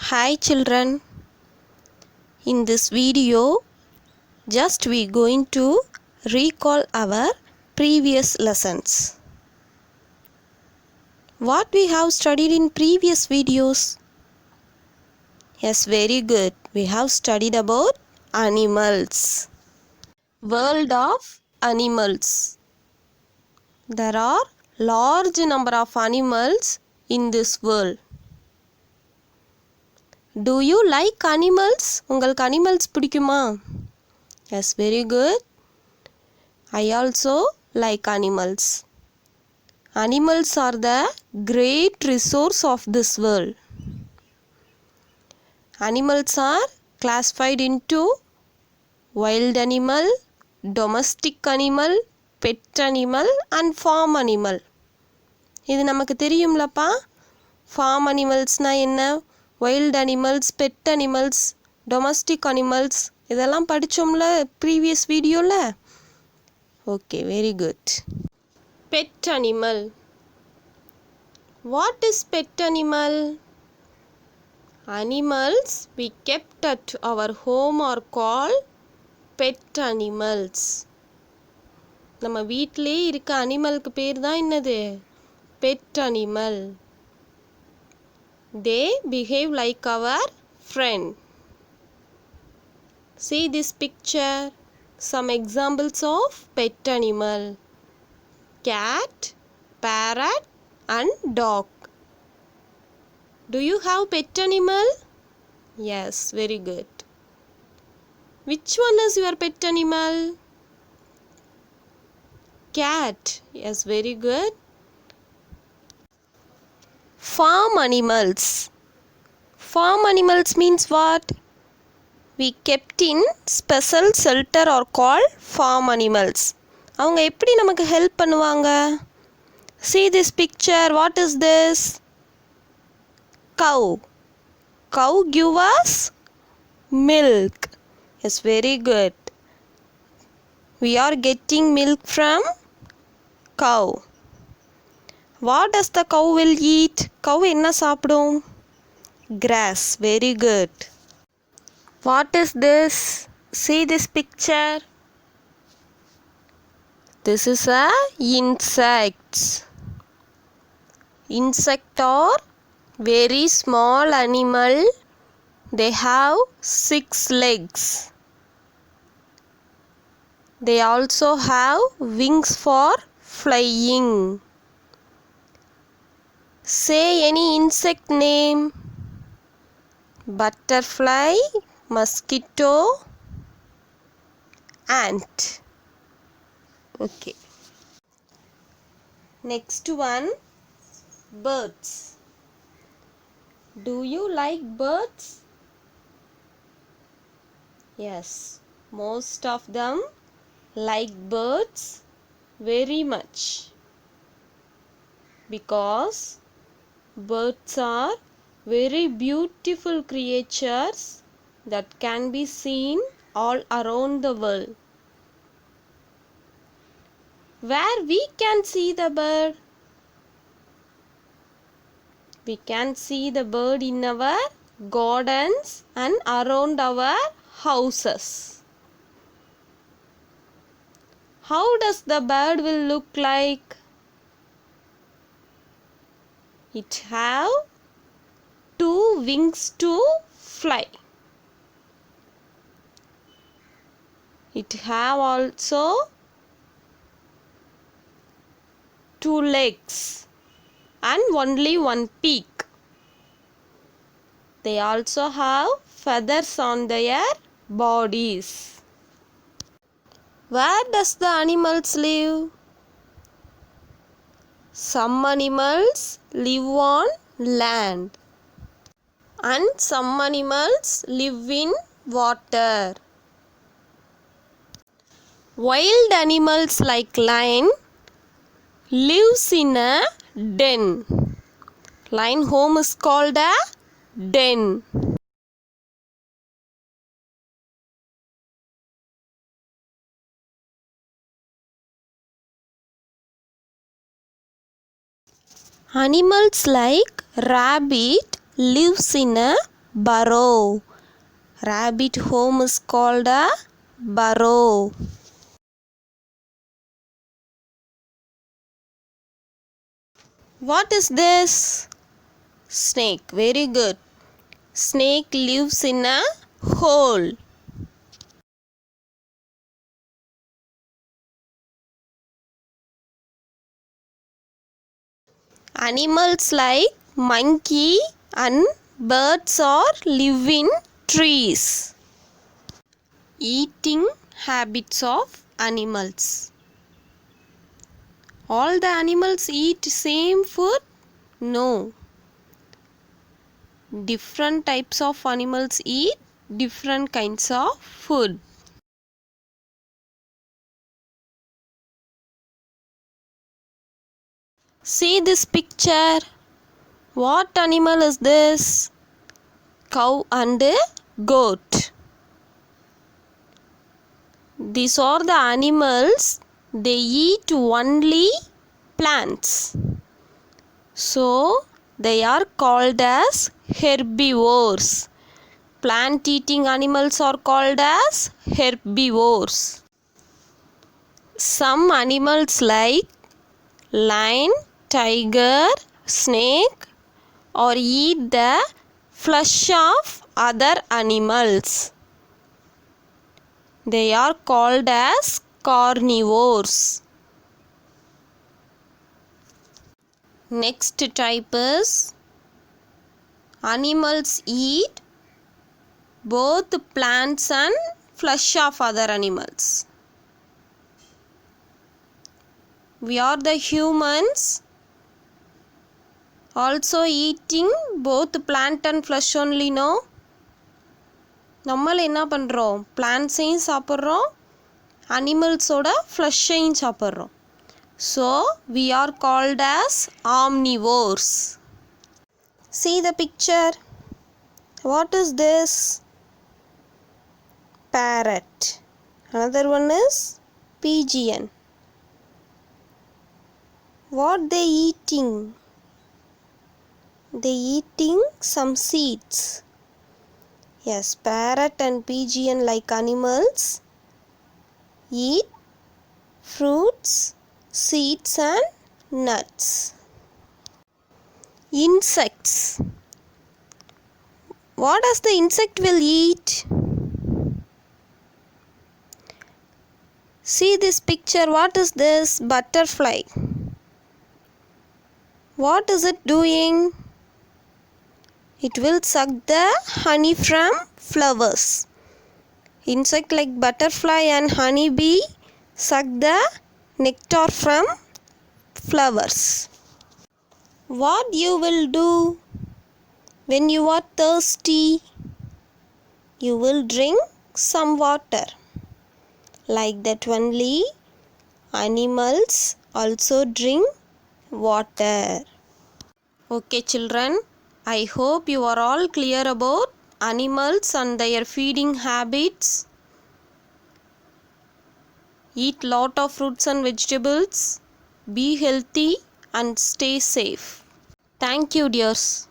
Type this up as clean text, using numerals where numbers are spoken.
Hi children, in this video we going to recall our previous lessons. What we have studied in previous videos? Yes, very good. We have studied about animals. World of animals. There are large number of animals in this world. Do you like animals? உங்களுக்கு animals பிடிக்குமா? Yes, very good. I also like animals. Animals are the great resource of this world. Animals are classified into wild animal, domestic animal, pet animal and farm animal. இது நமக்கு தெரியும்லப்பா? Farm animalsனா என்ன? Wild animals, pet animals, domestic animals இதெல்லாம் படிச்சோம்ல previous videoல? Okay, very good. Pet animal. What is pet animal? Animals we kept at our home are called pet animals. நம்ம வீட்டிலே இருக்க அனிமலுக்கு பேர் தான் என்னது? Pet animal. They behave like our friend. See this picture. Some examples of pet animal. Cat, parrot and dog. Do you have pet animal? Yes, very good. Which one is your pet animal? Cat. Yes, very good. Farm animals. Farm animals means what? We kept in special shelter or called farm animals. அவங்க எப்படி நமக்கு help பண்ணுவாங்க? See this picture. What is this? Cow. Cow give us milk. Yes, very good. We are getting milk from cow. What does the cow will eat? Cow என்ன சாப்பிடும்? Grass. Very good. What is this? See this picture. This is a insects. Insect are very small animal. They have 6 legs. They also have wings for flying. Say any insect name. Butterfly, mosquito, ant. Okay. Next one, birds. Do you like birds? Yes, most of them like birds very much because birds are very beautiful creatures that can be seen all around the world. Where we can see the bird? We can see the bird in our gardens and around our houses. How does the bird will look like? It have 2 wings to fly. It have also 2 legs and only 1 beak. They also have feathers on their bodies. Where does the animals live? Some animals live on land and some animals live in water. Wild animals like lion lives in a den. Lion home is called a den. Animals like rabbit lives in a burrow. Rabbit home is called a burrow. What is this? Snake. Very good. Snake lives in a hole. Animals like monkey and birds are live in trees. Eating habits of animals. All the animals eat same food? No. Different types of animals eat different kinds of food. See this picture. What animal is this? Cow and goat. These are the animals. They eat only plants. So they are called as herbivores. Plant eating animals are called as herbivores. Some animals like lion, tiger, snake or eat the flesh of other animals. They are called as carnivores. Next type is animals eat both plants and flesh of other animals. We are the humans also eating both plant and flesh only, no? நம்மள என்ன பண்ணுறோம், பிளான்ட்ஸையும் சாப்பிட்றோம், அனிமல்ஸோட ஃப்ளஷ்ஷையும் சாப்பிட்றோம். So we are called as omnivores. See the picture. What is this? Parrot. Another one is pigeon. What they eating? They eating some seeds. Yes, parrot and pigeon like animals eat fruits, seeds and nuts. Insects. What does the insect will eat? See this picture. What is this? Butterfly. What is it doing? It will suck the honey from flowers. Insect like butterfly and honeybee suck the nectar from flowers. What you will do when you are thirsty? You will drink some water. Like that only animals also drink water. Okay children, I hope you are all clear about animals and their feeding habits. Eat lot of fruits and vegetables. Be healthy and stay safe. Thank you dears.